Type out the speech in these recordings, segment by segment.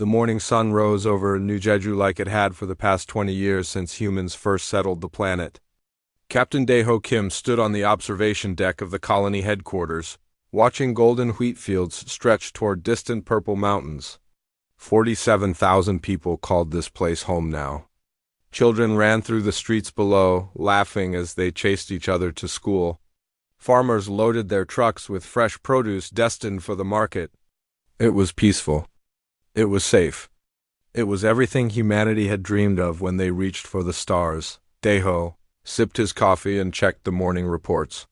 The morning sun rose over New Jeju like it had for the past 20 years since humans first settled the planet. Captain Daeho Kim stood on the observation deck of the colony headquarters, watching golden wheat fields stretch toward distant purple mountains. 47,000 people called this place home now. Children ran through the streets below, laughing as they chased each other to school. Farmers loaded their trucks with fresh produce destined for the market. It was peaceful. It was safe. It was everything humanity had dreamed of when they reached for the stars. Daeho sipped his coffee and checked the morning reports.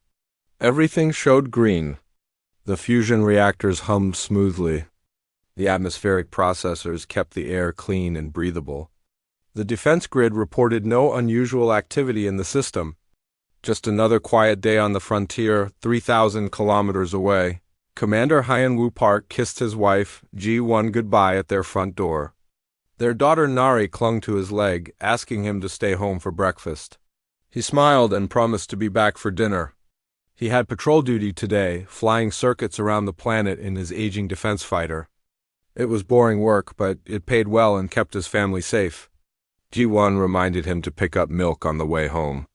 Everything showed green. The fusion reactors hummed smoothly. The atmospheric processors kept the air clean and breathable. The defense grid reported no unusual activity in the system. Just another quiet day on the frontier, 3,000 kilometers away. Commander Hyun-woo Park kissed his wife, Ji-won, goodbye at their front door. Their daughter Nari clung to his leg, asking him to stay home for breakfast. He smiled and promised to be back for dinner. He had patrol duty today, flying circuits around the planet in his aging defense fighter. It was boring work, but it paid well and kept his family safe. Ji-won reminded him to pick up milk on the way home.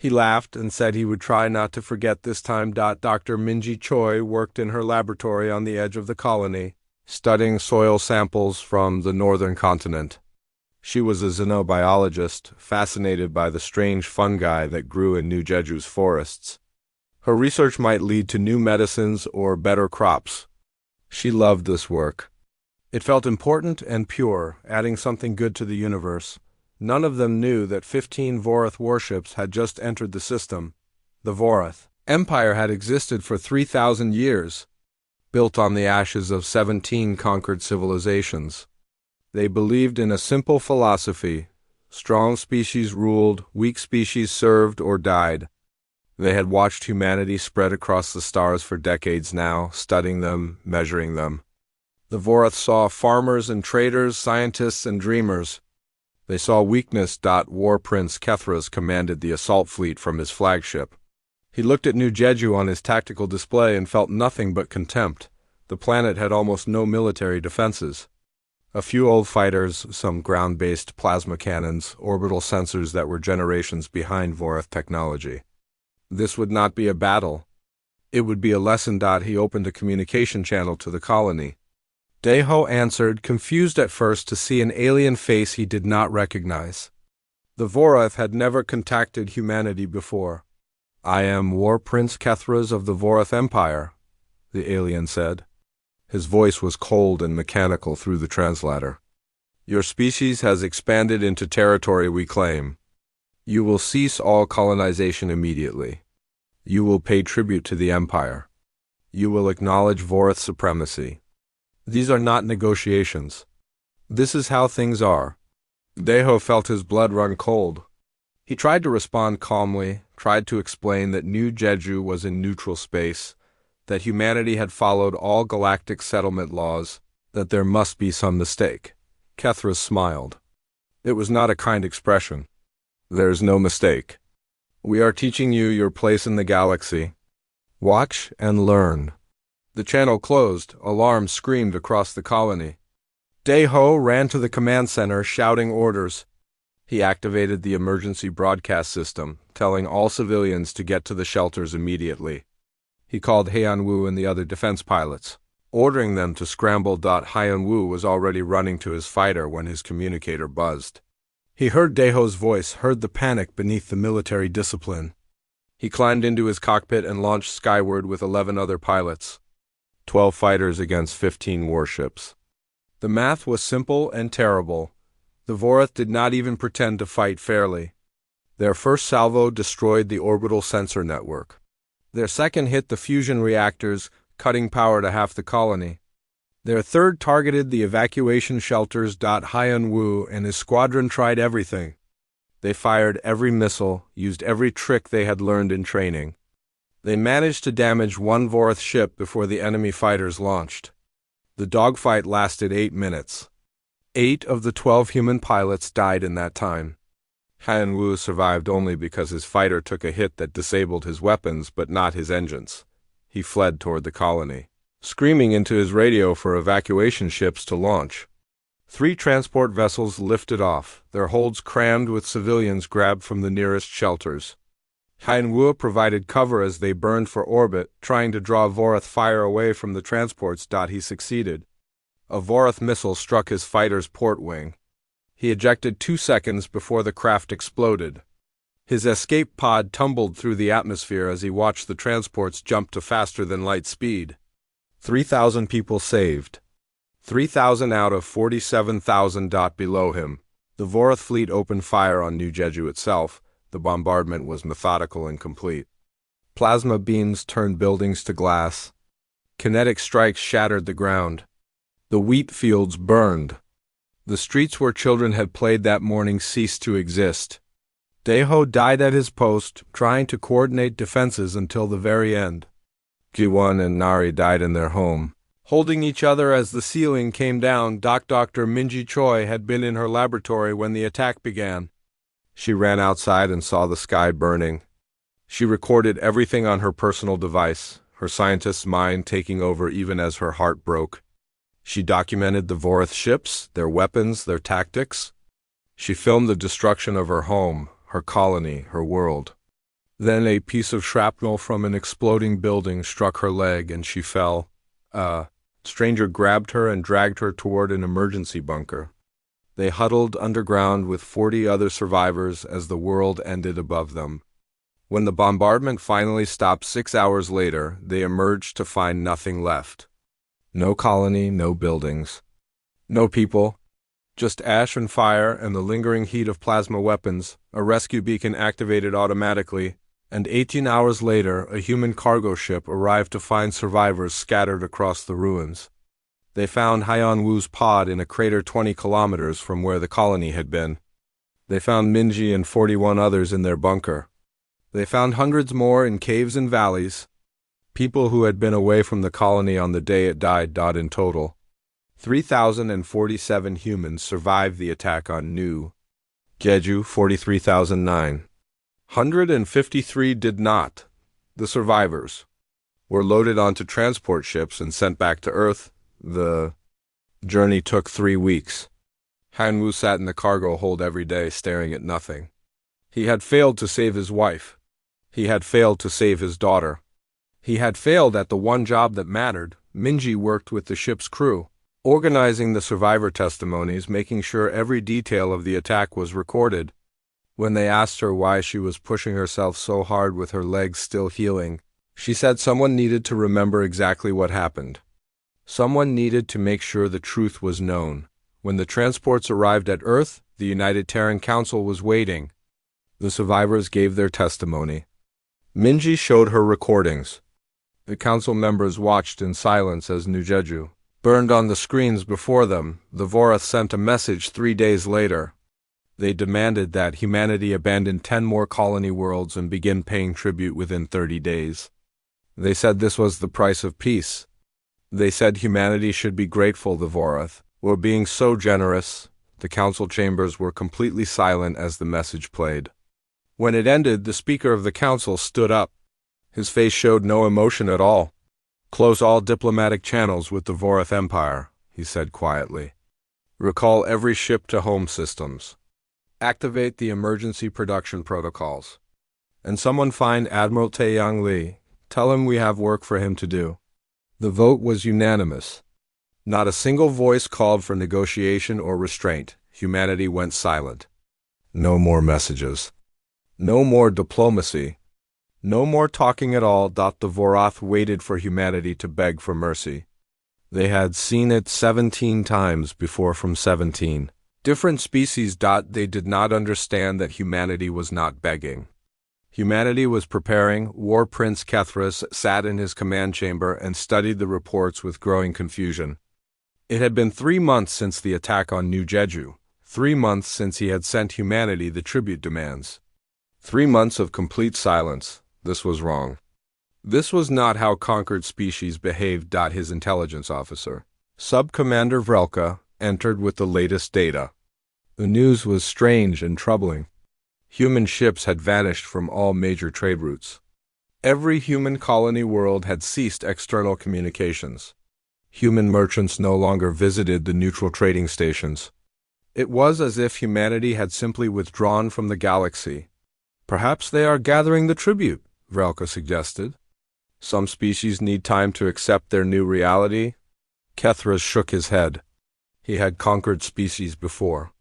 He laughed and said he would try not to forget this time. Dr. Minji Choi worked in her laboratory on the edge of the colony, studying soil samples from the northern continent. She was a xenobiologist, fascinated by the strange fungi that grew in New Jeju's forests. Her research might lead to new medicines or better crops. She loved this work. It felt important and pure, adding something good to the universe. None of them knew that 15 Vorath warships had just entered the system. The Vorath Empire had existed for 3,000 years, built on the ashes of 17 conquered civilizations. They believed in a simple philosophy: strong species ruled, weak species served or died. They had watched humanity spread across the stars for decades now, studying them, measuring them. The Vorath saw farmers and traders, scientists and dreamers. They saw weakness. War Prince Kethras commanded the assault fleet from his flagship. He looked at New Jeju on his tactical display and felt nothing but contempt. The planet had almost no military defenses. A few old fighters, some ground-based plasma cannons, orbital sensors that were generations behind Vorath technology. This would not be a battle. It would be a lesson. He opened a communication channel to the colony. Daeho answered, confused at first to see an alien face he did not recognize. The Vorath had never contacted humanity before. "I am War Prince Kethras of the Vorath Empire," the alien said. His voice was cold and mechanical through the translator. "Your species has expanded into territory we claim. You will cease all colonization immediately. You will pay tribute to the Empire. You will acknowledge Vorath supremacy. These are not negotiations. This is how things are." Daeho felt his blood run cold. He tried to respond calmly, tried to explain that New Jeju was in neutral space, that humanity had followed all galactic settlement laws, that there must be some mistake. Kethras smiled. It was not a kind expression. "There's no mistake. We are teaching you your place in the galaxy. Watch and learn." The channel closed. Alarms screamed across the colony. Daeho ran to the command center, shouting orders. He activated the emergency broadcast system, telling all civilians to get to the shelters immediately. He called Hyun-woo and the other defense pilots, ordering them to scramble. Hyun-woo was already running to his fighter when his communicator buzzed. He heard Daeho's voice, heard the panic beneath the military discipline. He climbed into his cockpit and launched skyward with 11 other pilots. 12 fighters against 15 warships. The math was simple and terrible. The Vorath did not even pretend to fight fairly. Their first salvo destroyed the orbital sensor network. Their second hit the fusion reactors, cutting power to half the colony. Their third targeted the evacuation shelters. Hyun-woo and his squadron tried everything. They fired every missile, used every trick they had learned in training. They managed to damage one Vorath ship before the enemy fighters launched. The dogfight lasted 8 minutes. 8 of the 12 human pilots died in that time. Hyun-woo survived only because his fighter took a hit that disabled his weapons but not his engines. He fled toward the colony, screaming into his radio for evacuation ships to launch. 3 transport vessels lifted off, their holds crammed with civilians grabbed from the nearest shelters. Haiyan provided cover as they burned for orbit, trying to draw Vorath fire away from the transports. He succeeded. A Vorath missile struck his fighter's port wing. He ejected 2 seconds before the craft exploded. His escape pod tumbled through the atmosphere as he watched the transports jump to faster than light speed. 3,000 people saved. 3,000 out of 47,000. Below him, the Vorath fleet opened fire on New Jeju itself. The bombardment was methodical and complete. Plasma beams turned buildings to glass. Kinetic strikes shattered the ground. The wheat fields burned. The streets where children had played that morning ceased to exist. Daeho died at his post, trying to coordinate defenses until the very end. Jiwon and Nari died in their home, holding each other as the ceiling came down. Dr. Minji Choi had been in her laboratory when the attack began. She ran outside and saw the sky burning. She recorded everything on her personal device, her scientist's mind taking over even as her heart broke. She documented the Vorath ships, their weapons, their tactics. She filmed the destruction of her home, her colony, her world. Then a piece of shrapnel from an exploding building struck her leg and she fell. A stranger grabbed her and dragged her toward an emergency bunker. They huddled underground with 40 other survivors as the world ended above them. When the bombardment finally stopped 6 hours later, they emerged to find nothing left. No colony, no buildings. No people. Just ash and fire and the lingering heat of plasma weapons, a rescue beacon activated automatically, and 18 hours later a human cargo ship arrived to find survivors scattered across the ruins. They found Haiyan-Wu's pod in a crater 20 kilometers from where the colony had been. They found Minji and 41 others in their bunker. They found hundreds more in caves and valleys. People who had been away from the colony on the day it died. In total, 3,047 humans survived the attack on New Jeju. 43,009. 153 did not. The survivors were loaded onto transport ships and sent back to Earth. The journey took 3 weeks. Haiyan-Wu sat in the cargo hold every day, staring at nothing. He had failed to save his wife. He had failed to save his daughter. He had failed at the one job that mattered. Minji worked with the ship's crew, organizing the survivor testimonies, making sure every detail of the attack was recorded. When they asked her why she was pushing herself so hard with her legs still healing, she said someone needed to remember exactly what happened. Someone needed to make sure the truth was known. When the transports arrived at Earth, the United Terran Council was waiting. The survivors gave their testimony. Minji showed her recordings. The council members watched in silence as New Jeju burned on the screens before them. The Vorath sent a message 3 days later. They demanded that humanity abandon 10 more colony worlds and begin paying tribute within 30 days. They said this was the price of peace. They said humanity should be grateful the Vorath were being so generous. The council chambers were completely silent as the message played. When it ended, the speaker of the council stood up. His face showed no emotion at all. "Close all diplomatic channels with the Vorath Empire," he said quietly. "Recall every ship to home systems. Activate the emergency production protocols. And someone find Admiral Taeyang Lee. Tell him we have work for him to do." The vote was unanimous. Not a single voice called for negotiation or restraint. Humanity went silent. No more messages. No more diplomacy. No more talking at all. The Vorath waited for humanity to beg for mercy. They had seen it 17 times before from 17 different species. They did not understand that humanity was not begging. Humanity was preparing. War Prince Kethras sat in his command chamber and studied the reports with growing confusion. It had been 3 months since the attack on New Jeju, 3 months since he had sent humanity the tribute demands. 3 months of complete silence. This was wrong. This was not how conquered species behaved. His intelligence officer, Sub-Commander Vrelka, entered with the latest data. The news was strange and troubling. Human ships had vanished from all major trade routes. Every human colony world had ceased external communications. Human merchants no longer visited the neutral trading stations. It was as if humanity had simply withdrawn from the galaxy. Perhaps they are gathering the tribute, Vrelka suggested. Some species need time to accept their new reality. Kethras shook his head. He had conquered species before.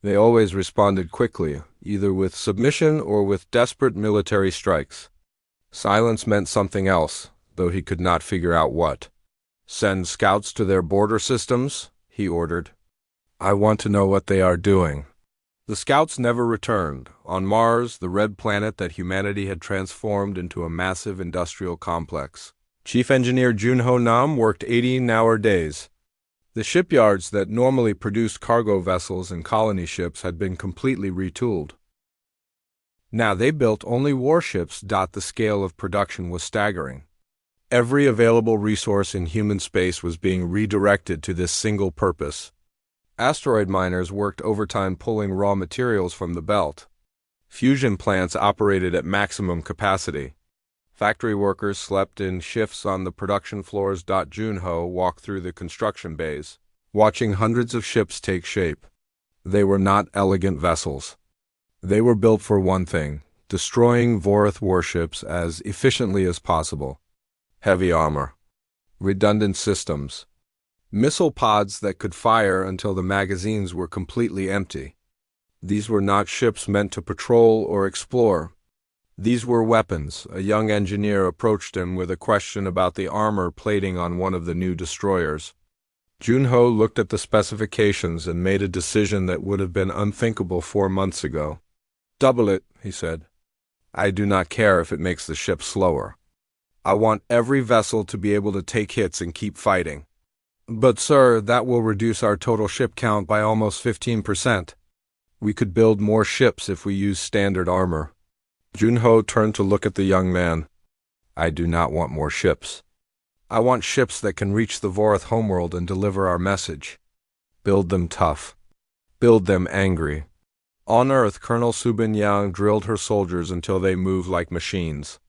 They always responded quickly, either with submission or with desperate military strikes. Silence meant something else, though he could not figure out what. "Send scouts to their border systems," he ordered. "I want to know what they are doing." The scouts never returned. On Mars, the red planet that humanity had transformed into a massive industrial complex, Chief Engineer Junho Nam worked 18-hour days. The shipyards that normally produced cargo vessels and colony ships had been completely retooled. Now they built only warships. The scale of production was staggering. Every available resource in human space was being redirected to this single purpose. Asteroid miners worked overtime pulling raw materials from the belt. Fusion plants operated at maximum capacity. Factory workers slept in shifts on the production floors. Junho walked through the construction bays, watching hundreds of ships take shape. They were not elegant vessels. They were built for one thing: destroying Vorath warships as efficiently as possible. Heavy armor, redundant systems, missile pods that could fire until the magazines were completely empty. These were not ships meant to patrol or explore. These were weapons. A young engineer approached him with a question about the armor plating on one of the new destroyers. Junho looked at the specifications and made a decision that would have been unthinkable 4 months ago. "Double it," he said. "I do not care if it makes the ship slower. I want every vessel to be able to take hits and keep fighting." "But sir, that will reduce our total ship count by almost 15%. We could build more ships if we use standard armor." Junho turned to look at the young man. "I do not want more ships. I want ships that can reach the Vorath homeworld and deliver our message. Build them tough. Build them angry." On Earth, Colonel Subin Yang drilled her soldiers until they moved like machines.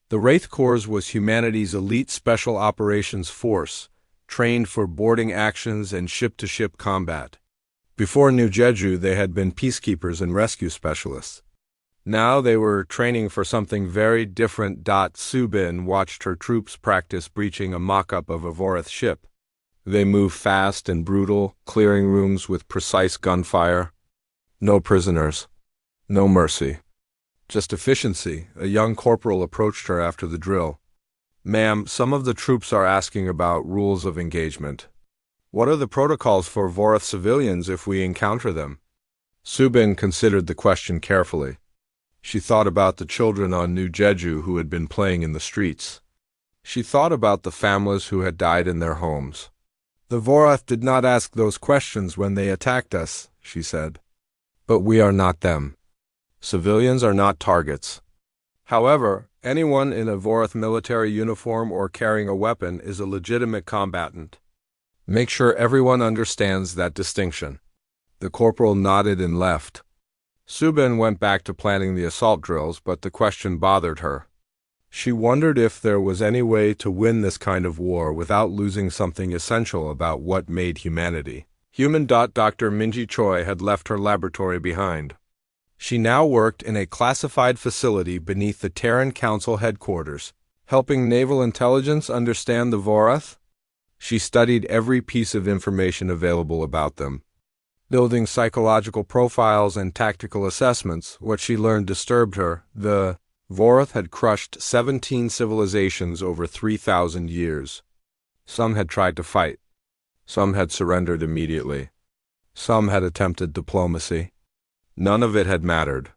The Wraith Corps was humanity's elite special operations force, trained for boarding actions and ship-to-ship combat. Before New Jeju, they had been peacekeepers and rescue specialists. Now they were training for something very different. Subin watched her troops practice breaching a mock-up of a Vorath ship. They moved fast and brutal, clearing rooms with precise gunfire. No prisoners. No mercy. Just efficiency. A young corporal approached her after the drill. "Ma'am, some of the troops are asking about rules of engagement. What are the protocols for Vorath civilians if we encounter them?" Subin considered the question carefully. She thought about the children on New Jeju who had been playing in the streets. She thought about the families who had died in their homes. "The Vorath did not ask those questions when they attacked us," she said. "But we are not them. Civilians are not targets. However, anyone in a Vorath military uniform or carrying a weapon is a legitimate combatant. Make sure everyone understands that distinction." The corporal nodded and left. Subin went back to planning the assault drills, but the question bothered her. She wondered if there was any way to win this kind of war without losing something essential about what made humanity human. Dr. Minji Choi had left her laboratory behind. She now worked in a classified facility beneath the Terran Council headquarters, helping naval intelligence understand the Vorath. She studied every piece of information available about them, building psychological profiles and tactical assessments. What she learned disturbed her. The Vorath had crushed 17 civilizations over 3,000 years. Some had tried to fight. Some had surrendered immediately. Some had attempted diplomacy. None of it had mattered.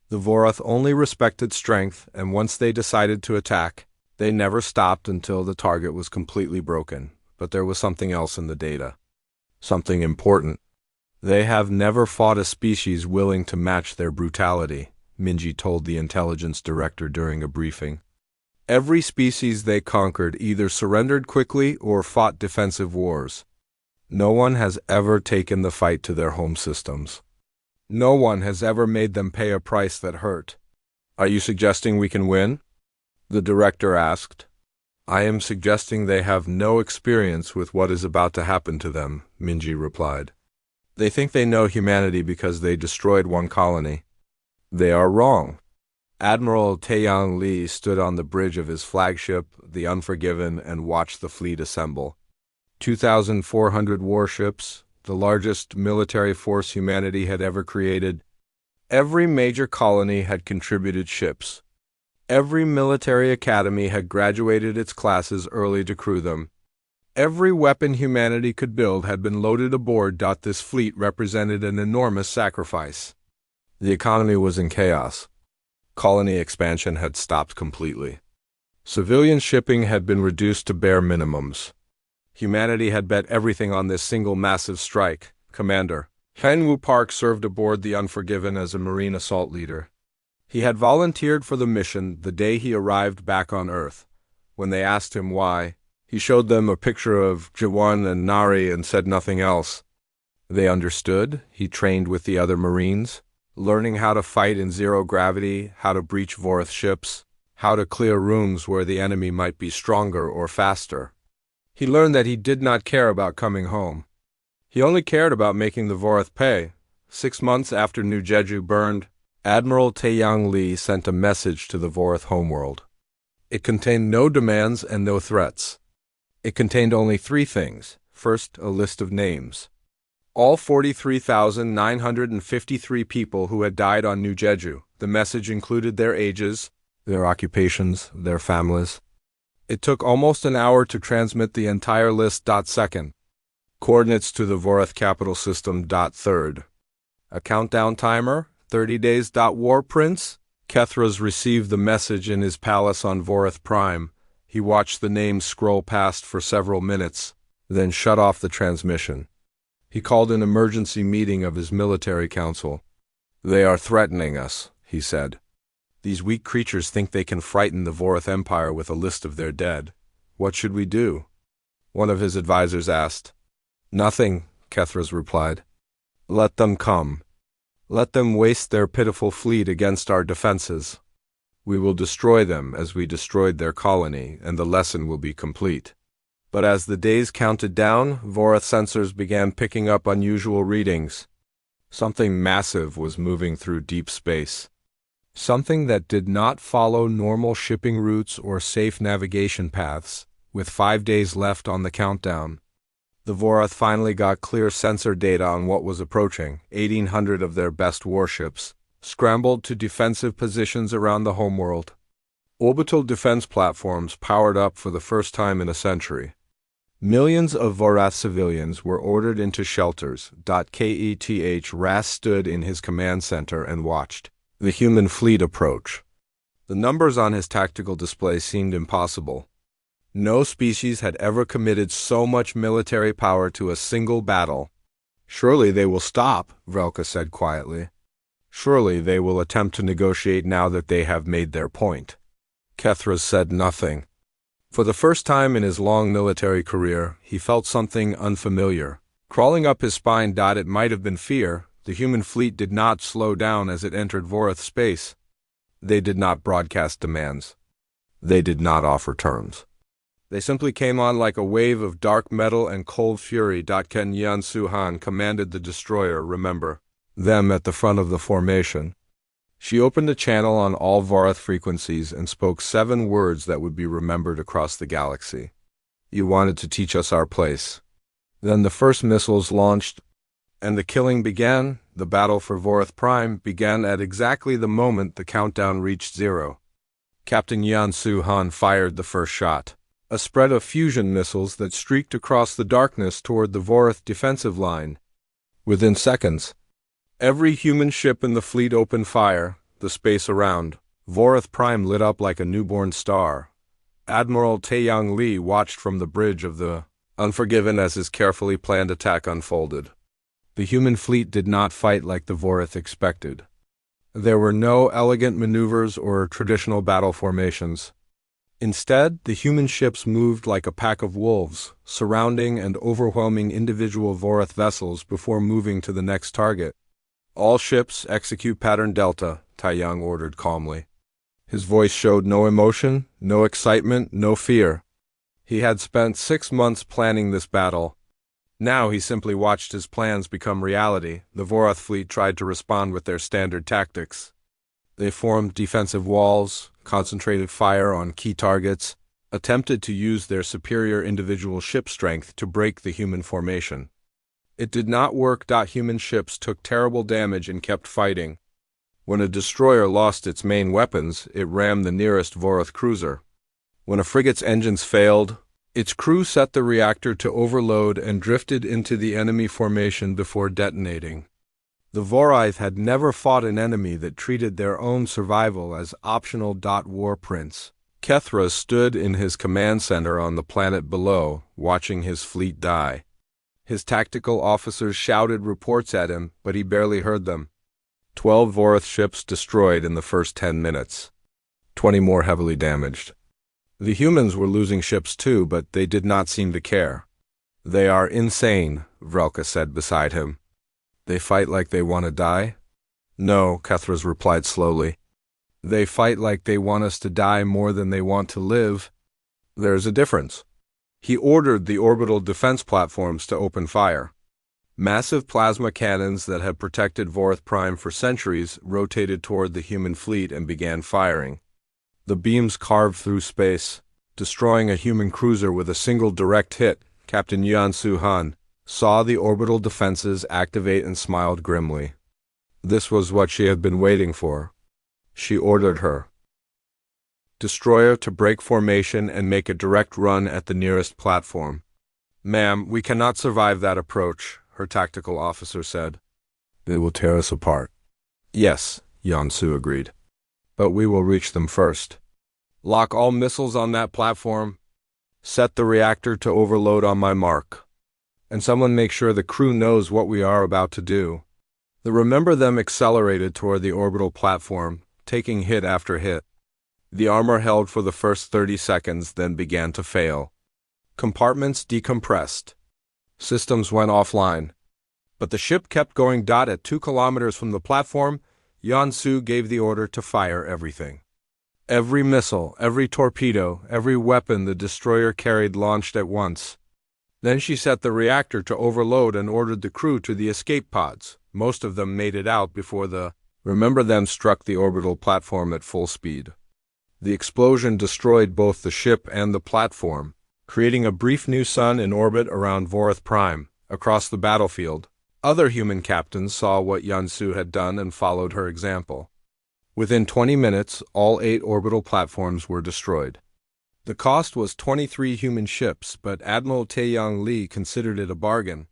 The Vorath only respected strength, and once they decided to attack, they never stopped until the target was completely broken. But there was something else in the data. Something important. "They have never fought a species willing to match their brutality," Minji told the intelligence director during a briefing. "Every species they conquered either surrendered quickly or fought defensive wars. No one has ever taken the fight to their home systems. No one has ever made them pay a price that hurt." "Are you suggesting we can win?" the director asked. I am suggesting they have no experience with what is about to happen to them, Minji replied. They think they know humanity because they destroyed one colony. They are wrong. Admiral Taeyang Lee stood on the bridge of his flagship, the Unforgiven, and watched the fleet assemble. 2,400 warships, the largest military force humanity had ever created. Every major colony had contributed ships. Every military academy had graduated its classes early to crew them. Every weapon humanity could build had been loaded aboard. This fleet represented an enormous sacrifice. The economy was in chaos. Colony expansion had stopped completely. Civilian shipping had been reduced to bare minimums. Humanity had bet everything on this single massive strike. Commander Henwoo Park served aboard the Unforgiven as a marine assault leader. He had volunteered for the mission the day he arrived back on Earth. When they asked him why, he showed them a picture of Jiwon and Nari and said nothing else. They understood. He trained with the other Marines, learning how to fight in zero gravity, how to breach Vorith ships, how to clear rooms where the enemy might be stronger or faster. He learned that he did not care about coming home. He only cared about making the Vorith pay. 6 months after New Jeju burned, Admiral Taeyang Lee sent a message to the Vorith homeworld. It contained no demands and no threats. It contained only 3 things. First, a list of names. All 43,953 people who had died on New Jeju. The message included their ages, their occupations, their families. It took almost an hour to transmit the entire list. Second, coordinates to the Vorith capital system. Third, a countdown timer, 30 days. War Prince Kethras received the message in his palace on Vorith Prime. He watched the names scroll past for several minutes, then shut off the transmission. He called an emergency meeting of his military council. They are threatening us, he said. These weak creatures think they can frighten the Vorith Empire with a list of their dead. What should we do? One of his advisors asked. Nothing, Kethras replied. Let them come. Let them waste their pitiful fleet against our defenses. We will destroy them as we destroyed their colony, and the lesson will be complete. But as the days counted down, Vorith sensors began picking up unusual readings. Something massive was moving through deep space. Something that did not follow normal shipping routes or safe navigation paths. With 5 days left on the countdown, the Vorith finally got clear sensor data on what was approaching. 1,800 of their best warships scrambled to defensive positions around the homeworld. Orbital defense platforms powered up for the first time in a century. Millions of Vorith civilians were ordered into shelters. Keth Ras stood in his command center and watched the human fleet approach. The numbers on his tactical display seemed impossible. No species had ever committed so much military power to a single battle. Surely they will stop, Vrelka said quietly. Surely they will attempt to negotiate now that they have made their point. Kethras said nothing. For the first time in his long military career, he felt something unfamiliar crawling up his spine. It might have been fear. The human fleet did not slow down as it entered Vorith space. They did not broadcast demands. They did not offer terms. They simply came on like a wave of dark metal and cold fury. Ken Yan Suhan commanded the destroyer, remember, them at the front of the formation. She opened a channel on all Vorith frequencies and spoke 7 words that would be remembered across the galaxy. You wanted to teach us our place. Then the first missiles launched, and the killing began. The battle for Vorith Prime began at exactly the moment the countdown reached 0. Captain Yan Su-han fired the first shot, a spread of fusion missiles that streaked across the darkness toward the Vorith defensive line. Within seconds, every human ship in the fleet opened fire. The space around Vorith Prime lit up like a newborn star. Admiral Taeyang Lee watched from the bridge of the Unforgiven as his carefully planned attack unfolded. The human fleet did not fight like the Vorith expected. There were no elegant maneuvers or traditional battle formations. Instead, the human ships moved like a pack of wolves, surrounding and overwhelming individual Vorith vessels before moving to the next target. All ships execute pattern Delta, Taeyang ordered calmly. His voice showed no emotion, no excitement, no fear. He had spent 6 months planning this battle. Now he simply watched his plans become reality. The Vorath fleet tried to respond with their standard tactics. They formed defensive walls, concentrated fire on key targets, attempted to use their superior individual ship strength to break the human formation. It did not work. Human ships took terrible damage and kept fighting. When a destroyer lost its main weapons, it rammed the nearest Vorath cruiser. When a frigate's engines failed, its crew set the reactor to overload and drifted into the enemy formation before detonating. The Vorath had never fought an enemy that treated their own survival as optional. War Prince Kethra stood in his command center on the planet below, watching his fleet die. His tactical officers shouted reports at him, but he barely heard them. 12 Vorath ships destroyed in the first 10 minutes. 20 more heavily damaged. The humans were losing ships too, but they did not seem to care. "They are insane," Vrelka said beside him. "They fight like they want to die?" "No," Kethras replied slowly. "They fight like they want us to die more than they want to live. There's a difference." He ordered the orbital defense platforms to open fire. Massive plasma cannons that had protected Vorath Prime for centuries rotated toward the human fleet and began firing. The beams carved through space, destroying a human cruiser with a single direct hit. Captain Yuan-Su Han saw the orbital defenses activate and smiled grimly. This was what she had been waiting for. She ordered her destroyer to break formation and make a direct run at the nearest platform. "Ma'am, we cannot survive that approach," her tactical officer said. "It will tear us apart." "Yes," Yuan-Su agreed. "But we will reach them first. Lock all missiles on that platform. Set the reactor to overload on my mark. And someone make sure the crew knows what we are about to do." The Remember Them accelerated toward the orbital platform, taking hit after hit. The armor held for the first 30 seconds, then began to fail. Compartments decompressed. Systems went offline. But the ship kept going. At 2 kilometers from the platform, Yuan-Su gave the order to fire everything. Every missile, every torpedo, every weapon the destroyer carried launched at once. Then she set the reactor to overload and ordered the crew to the escape pods. Most of them made it out before the Remember Them struck the orbital platform at full speed. The explosion destroyed both the ship and the platform, creating a brief new sun in orbit around Vorath Prime. Across the battlefield, other human captains saw what Yuan-Su had done and followed her example. Within 20 minutes, all 8 orbital platforms were destroyed. The cost was 23 human ships, but Admiral Taeyang Li considered it a bargain.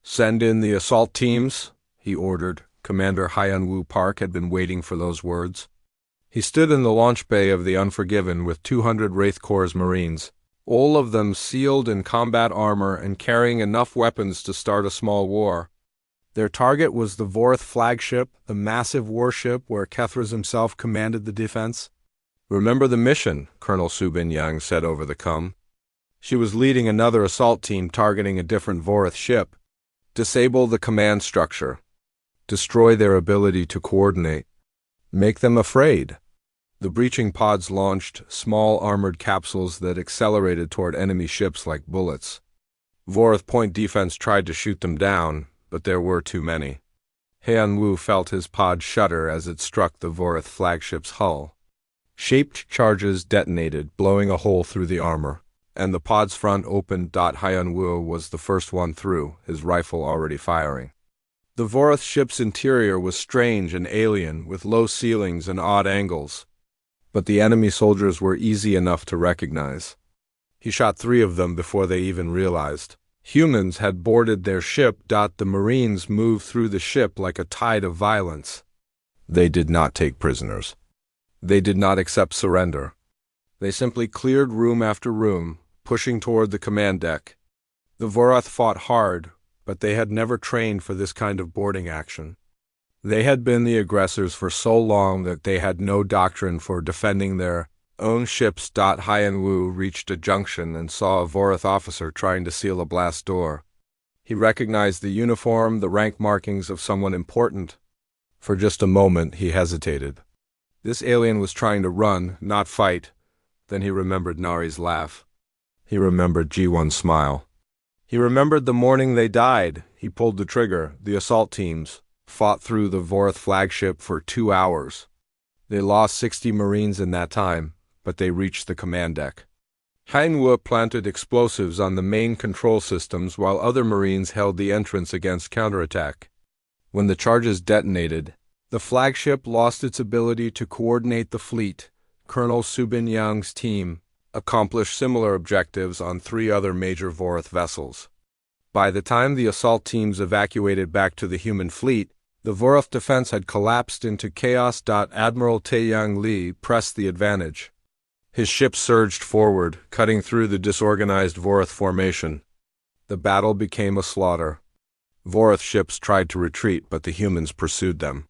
"Send in the assault teams," he ordered. Commander Haiyan-Wu Park had been waiting for those words. He stood in the launch bay of the Unforgiven with 200 Wraith Corps Marines, all of them sealed in combat armor and carrying enough weapons to start a small war. Their target was the Vorath flagship, the massive warship where Kethras himself commanded the defense. "Remember the mission," Colonel Su Bin-Yang said over the com. She was leading another assault team targeting a different Vorath ship. "Disable the command structure. Destroy their ability to coordinate. Make them afraid." The breaching pods launched small armored capsules that accelerated toward enemy ships like bullets. Vorath Point Defense tried to shoot them down, but there were too many. Haiyan-Wu felt his pod shudder as it struck the Vorath flagship's hull. Shaped charges detonated, blowing a hole through the armor, and the pod's front opened. Haiyan-Wu was the first one through, his rifle already firing. The Vorath ship's interior was strange and alien, with low ceilings and odd angles. But the enemy soldiers were easy enough to recognize. He shot 3 of them before they even realized. Humans had boarded their ship. The Marines moved through the ship like a tide of violence. They did not take prisoners. They did not accept surrender. They simply cleared room after room, pushing toward the command deck. The Vorath fought hard, but they had never trained for this kind of boarding action. They had been the aggressors for so long that they had no doctrine for defending their own ships. Haiyan-Wu reached a junction and saw a Vorath officer trying to seal a blast door. He recognized the uniform, the rank markings of someone important. For just a moment, he hesitated. This alien was trying to run, not fight. Then he remembered Nari's laugh. He remembered G1's smile. He remembered the morning they died. He pulled the trigger. The assault teams fought through the Vorath flagship for 2 hours. They lost 60 Marines in that time, but they reached the command deck. Heinwu planted explosives on the main control systems while other Marines held the entrance against counterattack. When the charges detonated, the flagship lost its ability to coordinate the fleet. Colonel Subin Yang's team accomplished similar objectives on 3 other major Vorath vessels. By the time the assault teams evacuated back to the human fleet, the Vorath defense had collapsed into chaos. Admiral Taeyang Li pressed the advantage. His ship surged forward, cutting through the disorganized Vorath formation. The battle became a slaughter. Vorath ships tried to retreat, but the humans pursued them.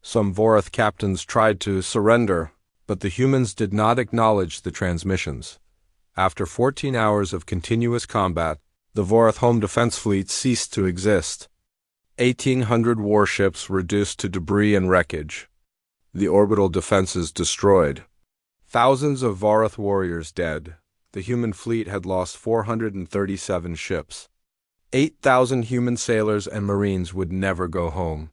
Some Vorath captains tried to surrender, but the humans did not acknowledge the transmissions. After 14 hours of continuous combat, the Vorath home defense fleet ceased to exist. 1,800 warships reduced to debris and wreckage. The orbital defenses destroyed. Thousands of Vorath warriors dead. The human fleet had lost 437 ships. 8,000 human sailors and marines would never go home.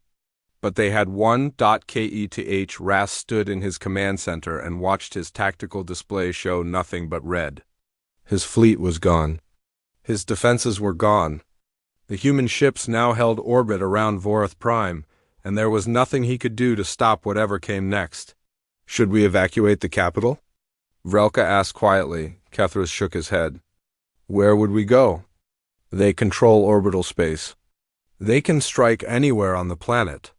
But they had one. Keth Ras stood in his command center and watched his tactical display show nothing but red. His fleet was gone. His defenses were gone. The human ships now held orbit around Vorath Prime, and there was nothing he could do to stop whatever came next. Should we evacuate the capital? Vrelka asked quietly. Kethras shook his head. Where would we go? They control orbital space. They can strike anywhere on the planet.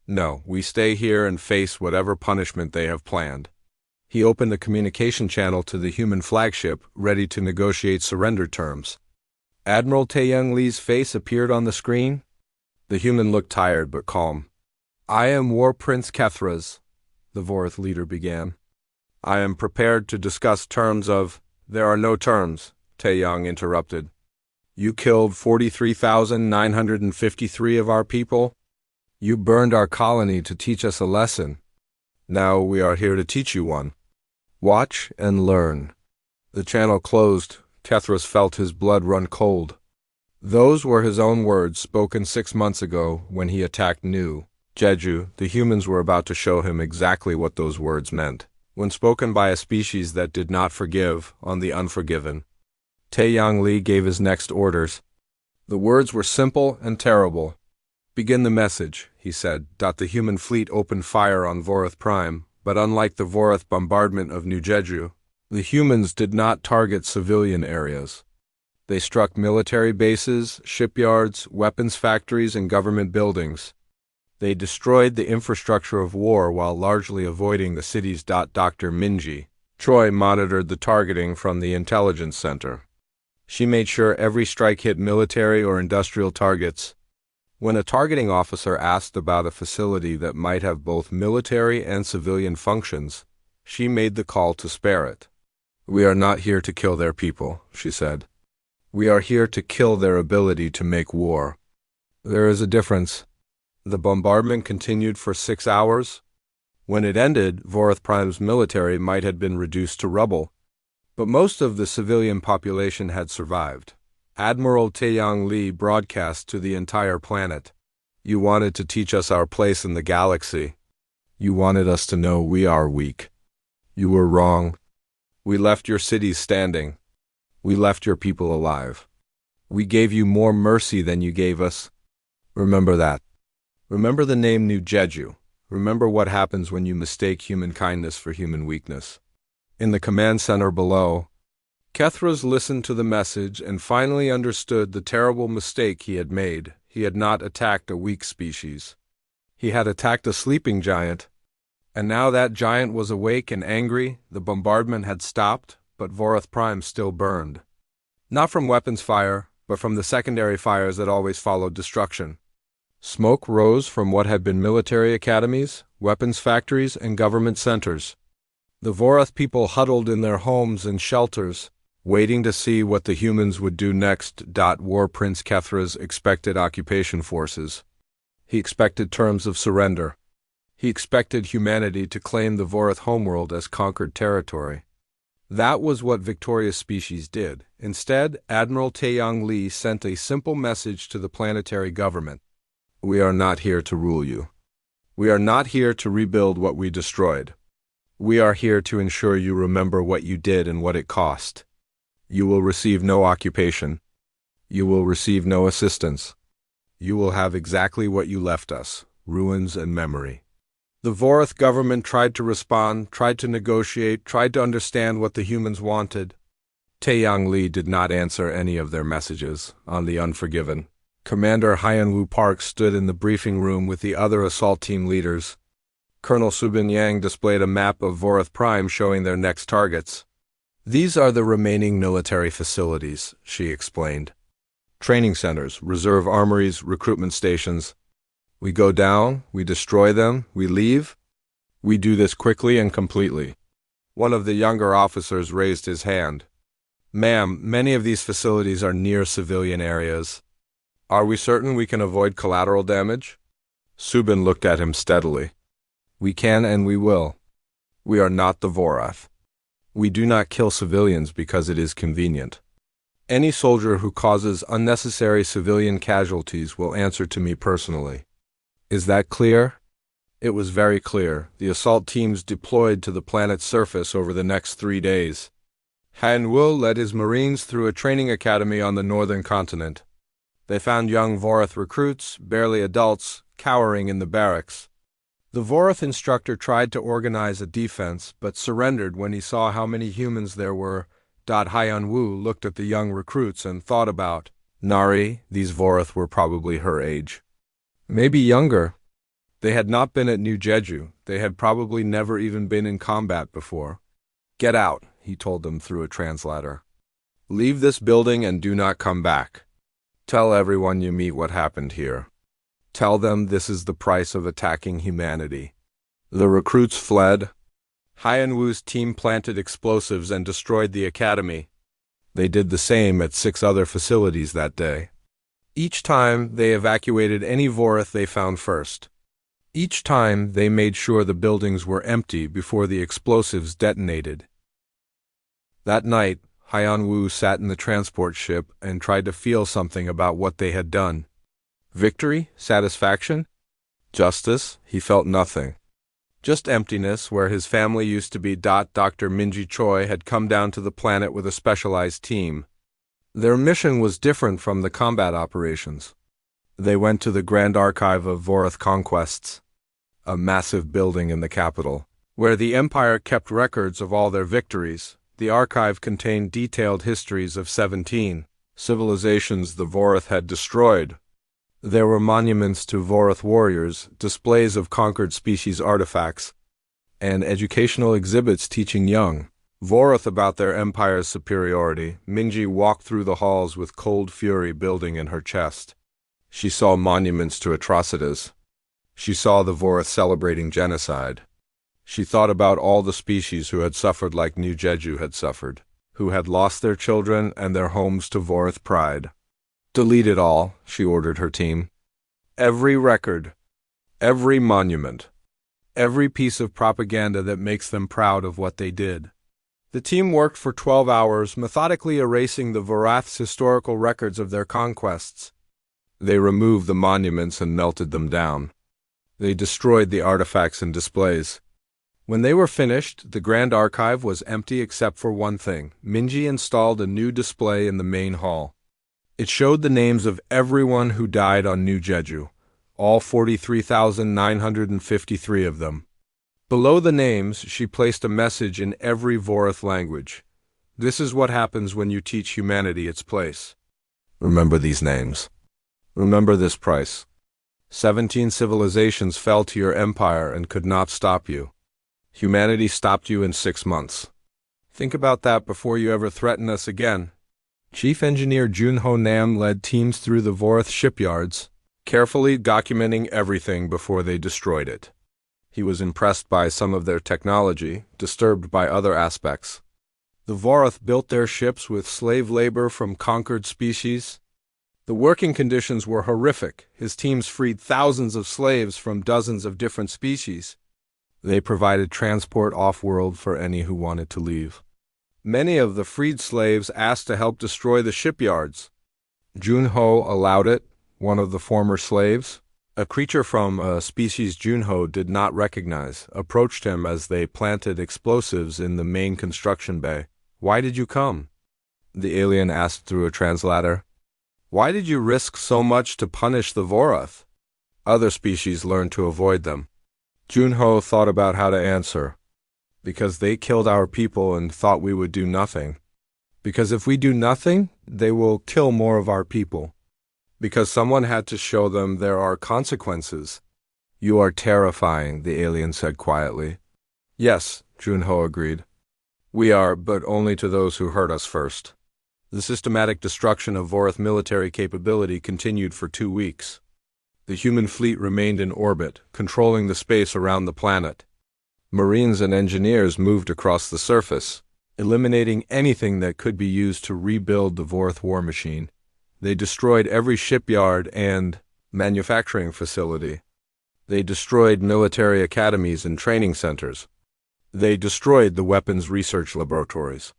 No, we stay here and face whatever punishment they have planned. He opened a communication channel to the human flagship, ready to negotiate surrender terms. Admiral Taeyang Li's face appeared on the screen. The human looked tired but calm. I am War Prince Kethras, the Vorath leader began. I am prepared to discuss terms of— There are no terms, Taeyang interrupted. You killed 43,953 of our people. You burned our colony to teach us a lesson. Now we are here to teach you one. Watch and learn. The channel closed. Kethras felt his blood run cold. Those were his own words spoken 6 months ago when he attacked New Jeju. The humans were about to show him exactly what those words meant, when spoken by a species that did not forgive on the unforgiven. Taeyang Li gave his next orders. The words were simple and terrible. Begin the message, he said. The human fleet opened fire on Vorath Prime, but unlike the Vorath bombardment of New Jeju, the humans did not target civilian areas. They struck military bases, shipyards, weapons factories, and government buildings. They destroyed the infrastructure of war while largely avoiding the cities. Dr. Minji Choi monitored the targeting from the intelligence center. She made sure every strike hit military or industrial targets. When a targeting officer asked about a facility that might have both military and civilian functions, she made the call to spare it. We are not here to kill their people, she said. We are here to kill their ability to make war. There is a difference. The bombardment continued for 6 hours. When it ended, Vorath Prime's military might have been reduced to rubble, but most of the civilian population had survived. Admiral Taeyang Li broadcast to the entire planet. You wanted to teach us our place in the galaxy. You wanted us to know we are weak. You were wrong. We left your cities standing. We left your people alive. We gave you more mercy than you gave us. Remember that. Remember the name New Jeju. Remember what happens when you mistake human kindness for human weakness. In the command center below, Kethras listened to the message and finally understood the terrible mistake he had made. He had not attacked a weak species. He had attacked a sleeping giant. And now that giant was awake and angry. The bombardment had stopped, but Vorath Prime still burned. Not from weapons fire, but from the secondary fires that always followed destruction. Smoke rose from what had been military academies, weapons factories, and government centers. The Vorath people huddled in their homes and shelters, waiting to see what the humans would do next. War Prince Kethras expected occupation forces. He expected terms of surrender. He expected humanity to claim the Vorath homeworld as conquered territory. That was what victorious species did. Instead, Admiral Taeyang Lee sent a simple message to the planetary government. We are not here to rule you. We are not here to rebuild what we destroyed. We are here to ensure you remember what you did and what it cost. You will receive no occupation. You will receive no assistance. You will have exactly what you left us, ruins and memory. The Vorath government tried to respond, tried to negotiate, tried to understand what the humans wanted. Taeyang Lee did not answer any of their messages. On the Unforgiven, Commander Hyanwoo Park stood in the briefing room with the other assault team leaders. Colonel Subin Yang displayed a map of Vorath Prime showing their next targets. These are the remaining military facilities, she explained. Training centers, reserve armories, recruitment stations. We go down, we destroy them, we leave. We do this quickly and completely. One of the younger officers raised his hand. Ma'am, many of these facilities are near civilian areas. Are we certain we can avoid collateral damage? Subin looked at him steadily. We can and we will. We are not the Vorath. We do not kill civilians because it is convenient. Any soldier who causes unnecessary civilian casualties will answer to me personally. Is that clear? It was very clear. The assault teams deployed to the planet's surface over the next 3 days. Hyanwoo led his Marines through a training academy on the northern continent. They found young Vorath recruits, barely adults, cowering in the barracks. The Vorath instructor tried to organize a defense, but surrendered when he saw how many humans there were. Hyanwoo looked at the young recruits and thought about Nari. These Vorath were probably her age. Maybe younger. They had not been at New Jeju. They had probably never even been in combat before. Get out, he told them through a translator. Leave this building and do not come back. Tell everyone you meet what happened here. Tell them this is the price of attacking humanity. The recruits fled. Hyanwoo's team planted explosives and destroyed the academy. They did the same at 6 other facilities that day. Each time, they evacuated any Vorath they found first. Each time, they made sure the buildings were empty before the explosives detonated. That night, Hyanwoo sat in the transport ship and tried to feel something about what they had done. Victory? Satisfaction? Justice? He felt nothing. Just emptiness where his family used to be. Dr. Minji Choi had come down to the planet with a specialized team. Their mission was different from the combat operations. They went to the Grand Archive of Vorath Conquests, a massive building in the capital, where the Empire kept records of all their victories. The archive contained detailed histories of 17 civilizations the Vorath had destroyed. There were monuments to Vorath warriors, displays of conquered species artifacts, and educational exhibits teaching young Vorath about their empire's superiority. Minji walked through the halls with cold fury building in her chest. She saw monuments to atrocities. She saw the Vorath celebrating genocide. She thought about all the species who had suffered like New Jeju had suffered, who had lost their children and their homes to Vorath pride. Delete it all, she ordered her team. Every record, every monument, every piece of propaganda that makes them proud of what they did. The team worked for 12 hours, methodically erasing the Vorath's historical records of their conquests. They removed the monuments and melted them down. They destroyed the artifacts and displays. When they were finished, the Grand Archive was empty except for one thing. Minji installed a new display in the main hall. It showed the names of everyone who died on New Jeju, all 43,953 of them. Below the names, she placed a message in every Vorath language. This is what happens when you teach humanity its place. Remember these names. Remember this price. 17 civilizations fell to your empire and could not stop you. Humanity stopped you in 6 months. Think about that before you ever threaten us again. Chief Engineer Junho Nam led teams through the Vorath shipyards, carefully documenting everything before they destroyed it. He was impressed by some of their technology, disturbed by other aspects. The Vorath built their ships with slave labor from conquered species. The working conditions were horrific. His teams freed thousands of slaves from dozens of different species. They provided transport off-world for any who wanted to leave. Many of the freed slaves asked to help destroy the shipyards. Junho allowed it, one of the former slaves. A creature from a species Junho did not recognize approached him as they planted explosives in the main construction bay. "Why did you come?" the alien asked through a translator. "Why did you risk so much to punish the Vorath?" Other species learned to avoid them. Junho thought about how to answer. "Because they killed our people and thought we would do nothing. Because if we do nothing, they will kill more of our people. Because someone had to show them there are consequences." "You are terrifying," the alien said quietly. "Yes," Junho agreed. "We are, but only to those who hurt us first." The systematic destruction of Vorath military capability continued for 2 weeks. The human fleet remained in orbit, controlling the space around the planet. Marines and engineers moved across the surface, eliminating anything that could be used to rebuild the Vorath war machine. They destroyed every shipyard and manufacturing facility. They destroyed military academies and training centers. They destroyed the weapons research laboratories.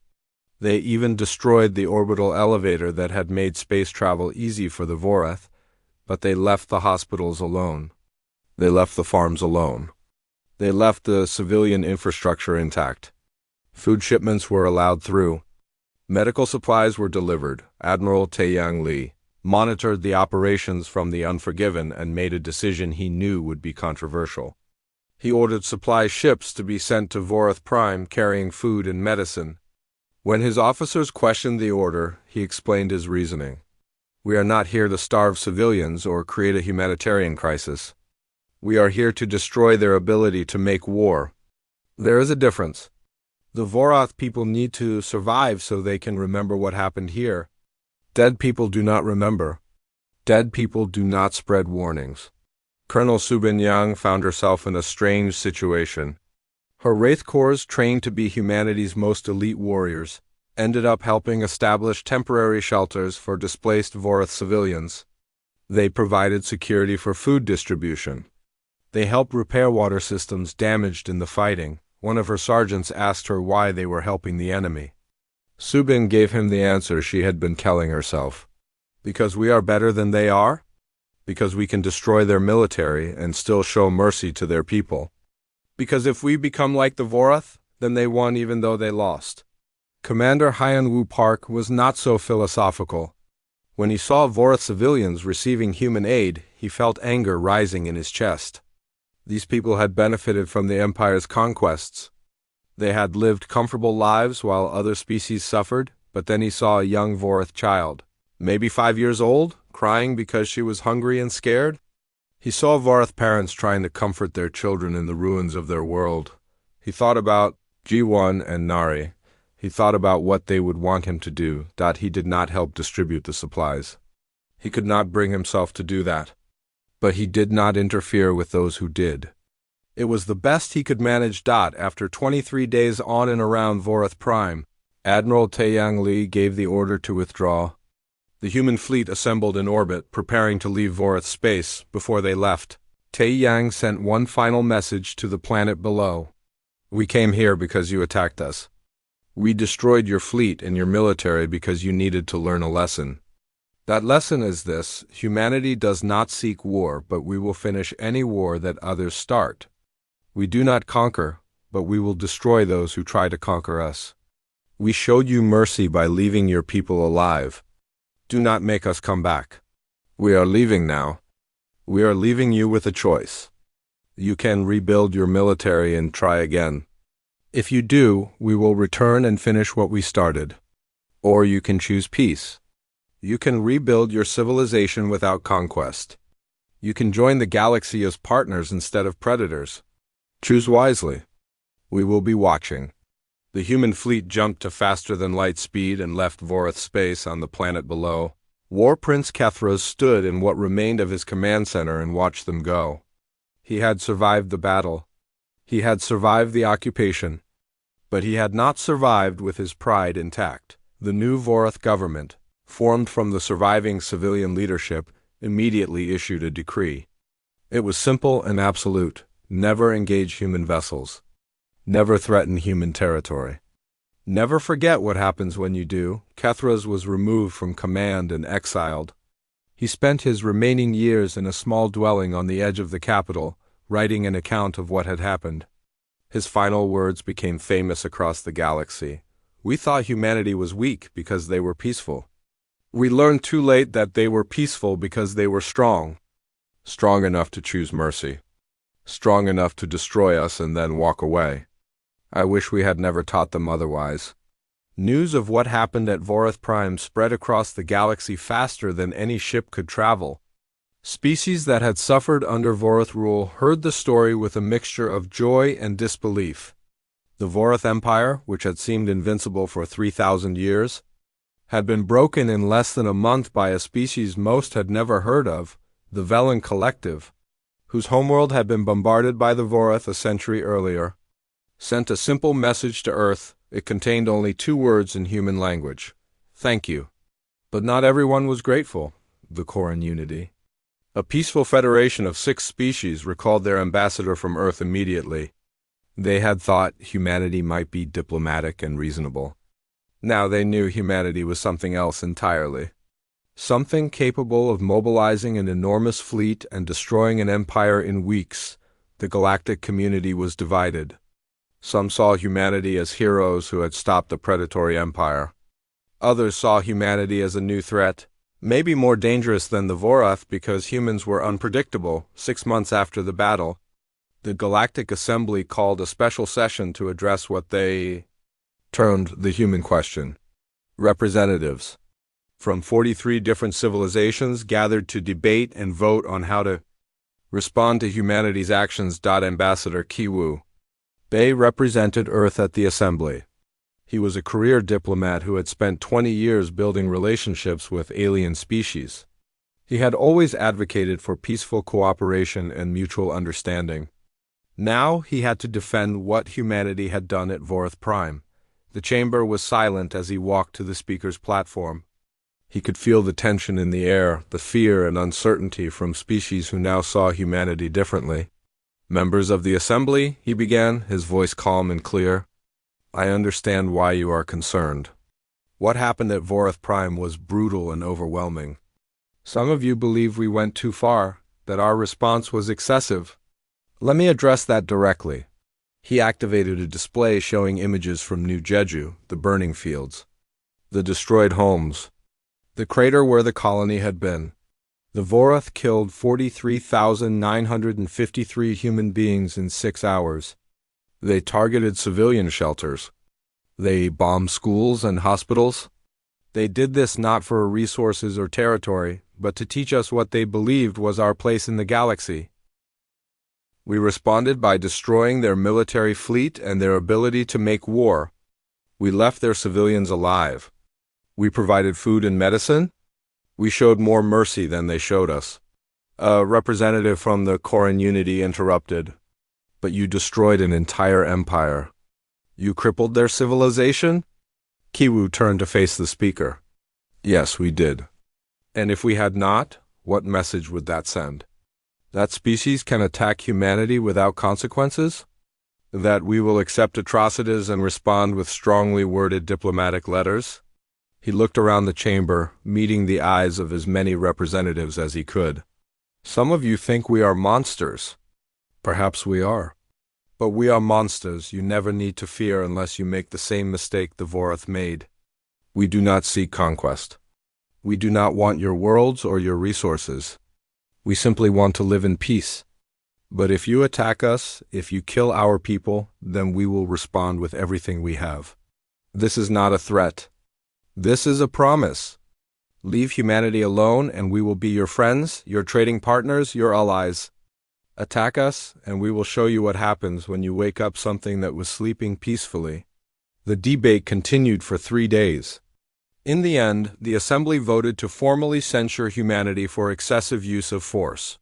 They even destroyed the orbital elevator that had made space travel easy for the Vorath, but they left the hospitals alone. They left the farms alone. They left the civilian infrastructure intact. Food shipments were allowed through. Medical supplies were delivered. Admiral Taeyang Li monitored the operations from the Unforgiven and made a decision he knew would be controversial. He ordered supply ships to be sent to Vorath Prime carrying food and medicine. When his officers questioned the order, he explained his reasoning. "We are not here to starve civilians or create a humanitarian crisis. We are here to destroy their ability to make war. There is a difference. The Vorath people need to survive so they can remember what happened here. Dead people do not remember. Dead people do not spread warnings." Colonel Subin Yang found herself in a strange situation. Her Wraith Corps, trained to be humanity's most elite warriors, ended up helping establish temporary shelters for displaced Vorath civilians. They provided security for food distribution. They helped repair water systems damaged in the fighting. One of her sergeants asked her why they were helping the enemy. Subin gave him the answer she had been telling herself. "Because we are better than they are? Because we can destroy their military and still show mercy to their people. Because if we become like the Vorath, then they won even though they lost." Commander Hyun-woo Park was not so philosophical. When he saw Vorath civilians receiving human aid, he felt anger rising in his chest. These people had benefited from the Empire's conquests. They had lived comfortable lives while other species suffered, but then he saw a young Vorath child, maybe 5 years old, crying because she was hungry and scared. He saw Vorath parents trying to comfort their children in the ruins of their world. He thought about Ji-won and Nari. He thought about what they would want him to do. He did not help distribute the supplies. He could not bring himself to do that. But he did not interfere with those who did. It was the best he could manage. After 23 days on and around Vorath Prime, Admiral Taeyang Li gave the order to withdraw. The human fleet assembled in orbit, preparing to leave Vorath space. Before they left, Taeyang sent one final message to the planet below. "We came here because you attacked us. We destroyed your fleet and your military because you needed to learn a lesson. That lesson is this: humanity does not seek war, but we will finish any war that others start. We do not conquer, but we will destroy those who try to conquer us. We showed you mercy by leaving your people alive. Do not make us come back. We are leaving now. We are leaving you with a choice. You can rebuild your military and try again. If you do, we will return and finish what we started. Or you can choose peace. You can rebuild your civilization without conquest. You can join the galaxy as partners instead of predators. Choose wisely. We will be watching." The human fleet jumped to faster-than-light speed and left Vorath space on the planet below. War Prince Kethras stood in what remained of his command center and watched them go. He had survived the battle. He had survived the occupation. But he had not survived with his pride intact. The new Vorath government, formed from the surviving civilian leadership, immediately issued a decree. It was simple and absolute: never engage human vessels. Never threaten human territory. Never forget what happens when you do. Kethras was removed from command and exiled. He spent his remaining years in a small dwelling on the edge of the capital, writing an account of what had happened. His final words became famous across the galaxy. We thought humanity was weak because they were peaceful. We learned too late that they were peaceful because they were strong. Strong enough to choose mercy. Strong enough to destroy us and then walk away. I wish we had never taught them otherwise. News of what happened at Vorath Prime spread across the galaxy faster than any ship could travel. Species that had suffered under Vorath rule heard the story with a mixture of joy and disbelief. The Vorath Empire, which had seemed invincible for 3,000 years, had been broken in less than a month by a species most had never heard of, the Velen Collective, whose homeworld had been bombarded by the Vorath a century earlier. Sent a simple message to Earth. It contained only 2 words in human language. Thank you. But not everyone was grateful, the Koran unity. A peaceful federation of 6 species recalled their ambassador from Earth immediately. They had thought humanity might be diplomatic and reasonable. Now they knew humanity was something else entirely. Something capable of mobilizing an enormous fleet and destroying an empire in weeks. The galactic community was divided. Some saw humanity as heroes who had stopped the predatory empire. Others saw humanity as a new threat, maybe more dangerous than the Vorath because humans were unpredictable. 6 months after the battle, the Galactic Assembly called a special session to address what they termed the human question. Representatives from 43 different civilizations gathered to debate and vote on how to respond to humanity's actions. Ambassador Kiwu Bay represented Earth at the Assembly. He was a career diplomat who had spent 20 years building relationships with alien species. He had always advocated for peaceful cooperation and mutual understanding. Now he had to defend what humanity had done at Vorath Prime. The chamber was silent as he walked to the speaker's platform. He could feel the tension in the air, the fear and uncertainty from species who now saw humanity differently. Members of the Assembly, he began, his voice calm and clear. I understand why you are concerned. What happened at Vorath Prime was brutal and overwhelming. Some of you believe we went too far, that our response was excessive. Let me address that directly. He activated a display showing images from New Jeju, the burning fields, the destroyed homes, the crater where the colony had been. The Vorath killed 43,953 human beings in 6 hours. They targeted civilian shelters. They bombed schools and hospitals. They did this not for resources or territory, but to teach us what they believed was our place in the galaxy. We responded by destroying their military fleet and their ability to make war. We left their civilians alive. We provided food and medicine. We showed more mercy than they showed us. A representative from the Koran unity interrupted. But you destroyed an entire empire. You crippled their civilization? Kiwu turned to face the speaker. Yes, we did. And if we had not, what message would that send? That species can attack humanity without consequences? That we will accept atrocities and respond with strongly worded diplomatic letters? He looked around the chamber, meeting the eyes of as many representatives as he could. Some of you think we are monsters. Perhaps we are. But we are monsters you never need to fear unless you make the same mistake the Vorath made. We do not seek conquest. We do not want your worlds or your resources. We simply want to live in peace. But if you attack us, if you kill our people, then we will respond with everything we have. This is not a threat. This is a promise. Leave humanity alone and we will be your friends, your trading partners, your allies. Attack us and we will show you what happens when you wake up something that was sleeping peacefully. The debate continued for 3 days. In the end, the Assembly voted to formally censure humanity for excessive use of force.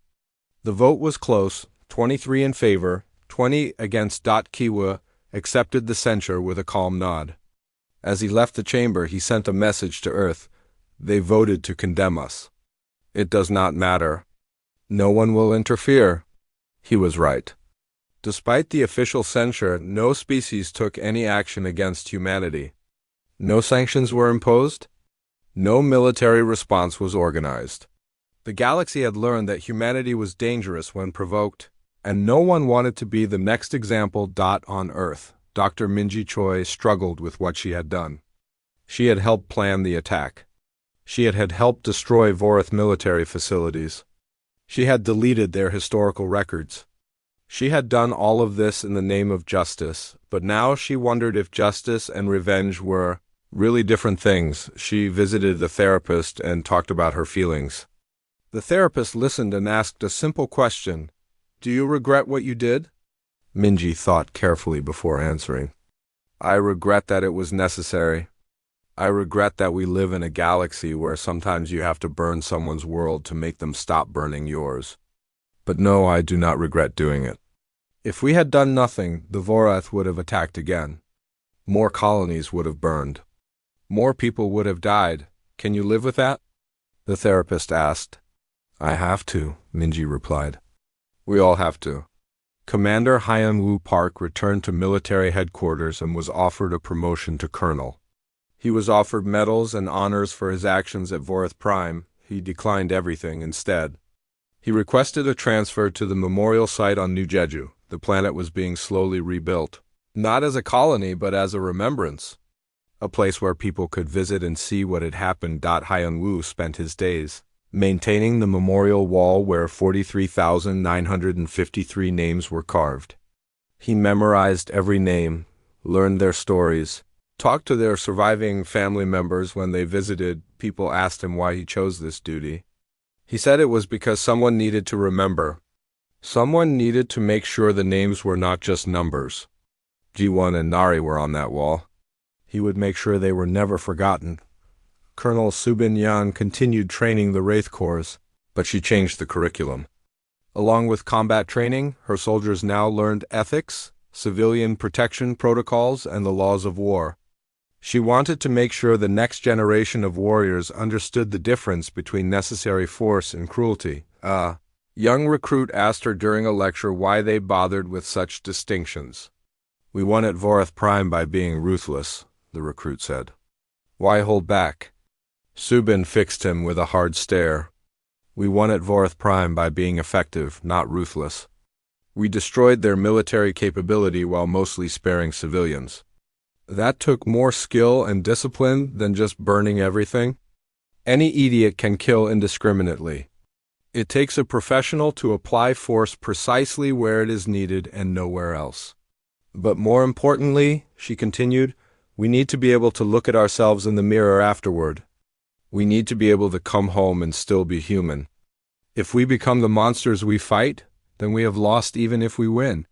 The vote was close, 23 in favor, 20 against. Kiwa accepted the censure with a calm nod. As he left the chamber, he sent a message to Earth. They voted to condemn us. It does not matter. No one will interfere. He was right. Despite the official censure, no species took any action against humanity. No sanctions were imposed. No military response was organized. The galaxy had learned that humanity was dangerous when provoked, and no one wanted to be the next example. On Earth, Dr. Minji Choi struggled with what she had done. She had helped plan the attack. She had helped destroy Vorath military facilities. She had deleted their historical records. She had done all of this in the name of justice, but now she wondered if justice and revenge were really different things. She visited the therapist and talked about her feelings. The therapist listened and asked a simple question. "Do you regret what you did?" Minji thought carefully before answering. "I regret that it was necessary. I regret that we live in a galaxy where sometimes you have to burn someone's world to make them stop burning yours. But no, I do not regret doing it. If we had done nothing, the Vorath would have attacked again. More colonies would have burned. More people would have died. Can you live with that?" The therapist asked. "I have to," Minji replied. "We all have to." Commander Hyun-woo Park returned to military headquarters and was offered a promotion to colonel. He was offered medals and honors for his actions at Vorath Prime. He declined everything instead. He requested a transfer to the memorial site on New Jeju. The planet was being slowly rebuilt, not as a colony but as a remembrance, a place where people could visit and see what had happened. Hyun-woo spent his days maintaining the memorial wall where 43,953 names were carved. He memorized every name, learned their stories, talked to their surviving family members. When they visited, people asked him why he chose this duty. He said it was because someone needed to remember. Someone needed to make sure the names were not just numbers. Ji-won and Nari were on that wall. He would make sure they were never forgotten. Colonel Subin-yan continued training the Wraith Corps, but she changed the curriculum. Along with combat training, her soldiers now learned ethics, civilian protection protocols, and the laws of war. She wanted to make sure the next generation of warriors understood the difference between necessary force and cruelty. A young recruit asked her during a lecture why they bothered with such distinctions. "We won at Vorath Prime by being ruthless," the recruit said. "Why hold back?" Subin fixed him with a hard stare. "We won at Vorath Prime by being effective, not ruthless. We destroyed their military capability while mostly sparing civilians. That took more skill and discipline than just burning everything. Any idiot can kill indiscriminately. It takes a professional to apply force precisely where it is needed and nowhere else. But more importantly," she continued, "we need to be able to look at ourselves in the mirror afterward. We need to be able to come home and still be human. If we become the monsters we fight, then we have lost even if we win."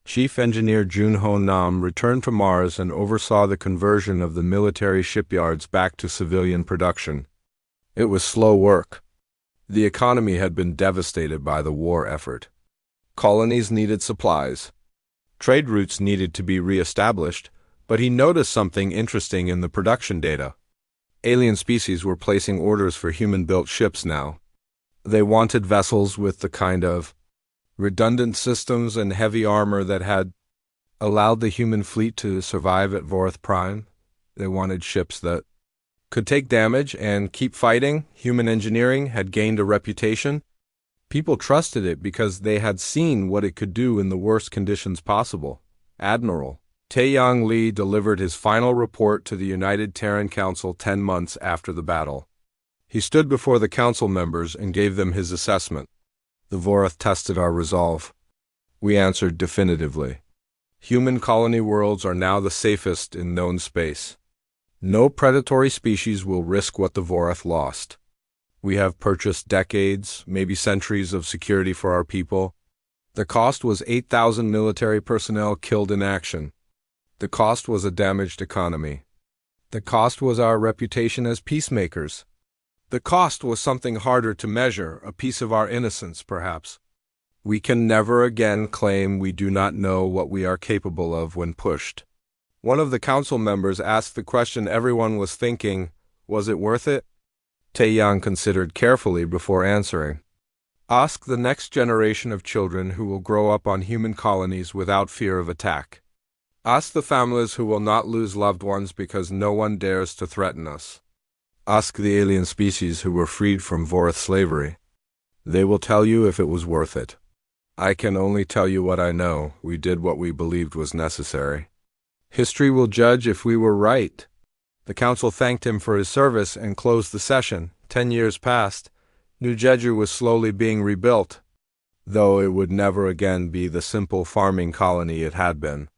Chief Engineer Jun-ho Nam returned to Mars and oversaw the conversion of the military shipyards back to civilian production. It was slow work. The economy had been devastated by the war effort. Colonies needed supplies. Trade routes needed to be re-established, but he noticed something interesting in the production data. Alien species were placing orders for human-built ships now. They wanted vessels with the kind of redundant systems and heavy armor that had allowed the human fleet to survive at Vorath Prime. They wanted ships that could take damage and keep fighting. Human engineering had gained a reputation. People trusted it because they had seen what it could do in the worst conditions possible. Admiral Taeyang Lee delivered his final report to the United Terran Council 10 months after the battle. He stood before the council members and gave them his assessment. "The Vorath tested our resolve. We answered definitively. Human colony worlds are now the safest in known space. No predatory species will risk what the Vorath lost. We have purchased decades, maybe centuries of security for our people. The cost was 8,000 military personnel killed in action. The cost was a damaged economy. The cost was our reputation as peacemakers. The cost was something harder to measure, a piece of our innocence, perhaps. We can never again claim we do not know what we are capable of when pushed." One of the council members asked the question everyone was thinking, was it worth it? Taeyang considered carefully before answering. Ask the next generation of children who will grow up on human colonies without fear of attack. Ask the families who will not lose loved ones because no one dares to threaten us. Ask the alien species who were freed from Vorath slavery. They will tell you if it was worth it. I can only tell you what I know. We did what we believed was necessary. History will judge if we were right. The council thanked him for his service and closed the session. 10 years passed. New Jeju was slowly being rebuilt, though it would never again be the simple farming colony it had been.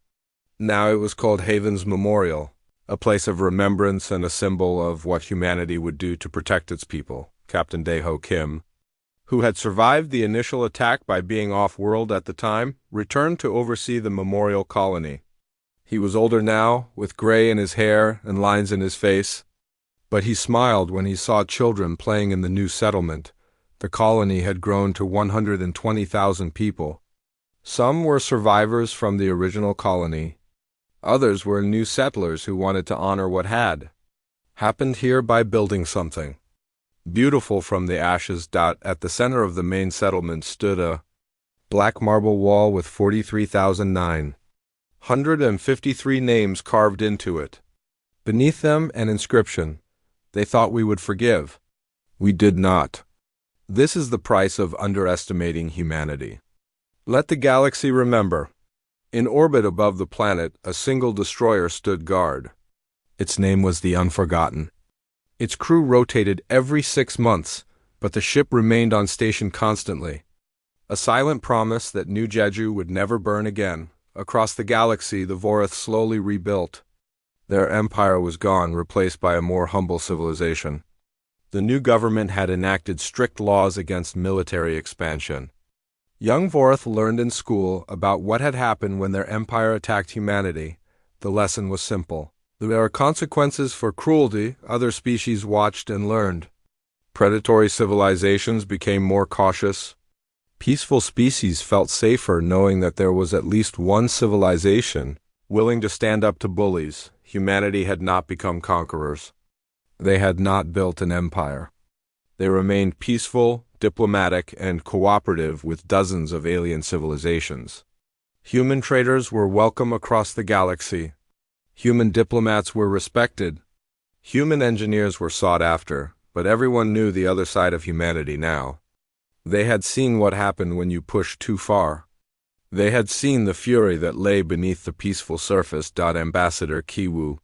Now it was called Haven's Memorial, a place of remembrance and a symbol of what humanity would do to protect its people. Captain Daeho Kim, who had survived the initial attack by being off-world at the time, returned to oversee the memorial colony. He was older now, with gray in his hair and lines in his face, but he smiled when he saw children playing in the new settlement. The colony had grown to 120,000 people. Some were survivors from the original colony. Others were new settlers who wanted to honor what had happened here by building something beautiful from the ashes. At the center of the main settlement stood a black marble wall with 43,953 names carved into it. Beneath them, an inscription. They thought we would forgive. We did not. This is the price of underestimating humanity. Let the galaxy remember. In orbit above the planet, a single destroyer stood guard. Its name was the Unforgotten. Its crew rotated every 6 months, but the ship remained on station constantly. A silent promise that New Jeju would never burn again. Across the galaxy, the Vorath slowly rebuilt. Their empire was gone, replaced by a more humble civilization. The new government had enacted strict laws against military expansion. Young Vorath learned in school about what had happened when their empire attacked humanity. The lesson was simple. There are consequences for cruelty. Other species watched and learned. Predatory civilizations became more cautious. Peaceful species felt safer knowing that there was at least one civilization willing to stand up to bullies. Humanity had not become conquerors. They had not built an empire. They remained peaceful, diplomatic, and cooperative with dozens of alien civilizations. Human traders were welcome across the galaxy. Human diplomats were respected. Human engineers were sought after, but everyone knew the other side of humanity now. They had seen what happened when you pushed too far. They had seen the fury that lay beneath the peaceful surface. Ambassador Kiwoo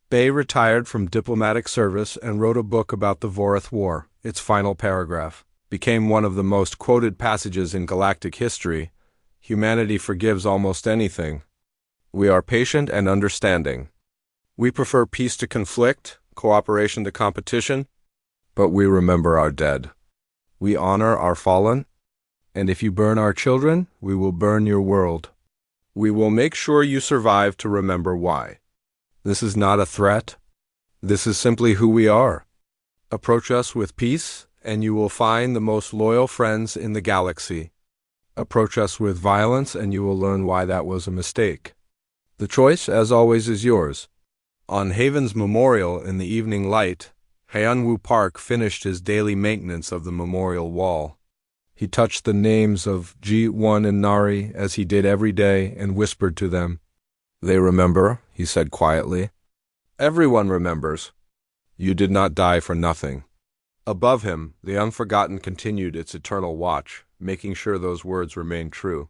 Bay retired from diplomatic service and wrote a book about the Vorath War. Its final paragraph became one of the most quoted passages in galactic history. Humanity forgives almost anything. We are patient and understanding. We prefer peace to conflict, cooperation to competition, but we remember our dead. We honor our fallen, and if you burn our children, we will burn your world. We will make sure you survive to remember why. This is not a threat. This is simply who we are. Approach us with peace, and you will find the most loyal friends in the galaxy. Approach us with violence, and you will learn why that was a mistake. The choice, as always, is yours. On Haven's Memorial in the evening light, Hyunwoo Park finished his daily maintenance of the memorial wall. He touched the names of Ji-1 and Nari as he did every day and whispered to them. They remember, he said quietly. Everyone remembers. You did not die for nothing. Above him, the Unforgotten continued its eternal watch, making sure those words remained true.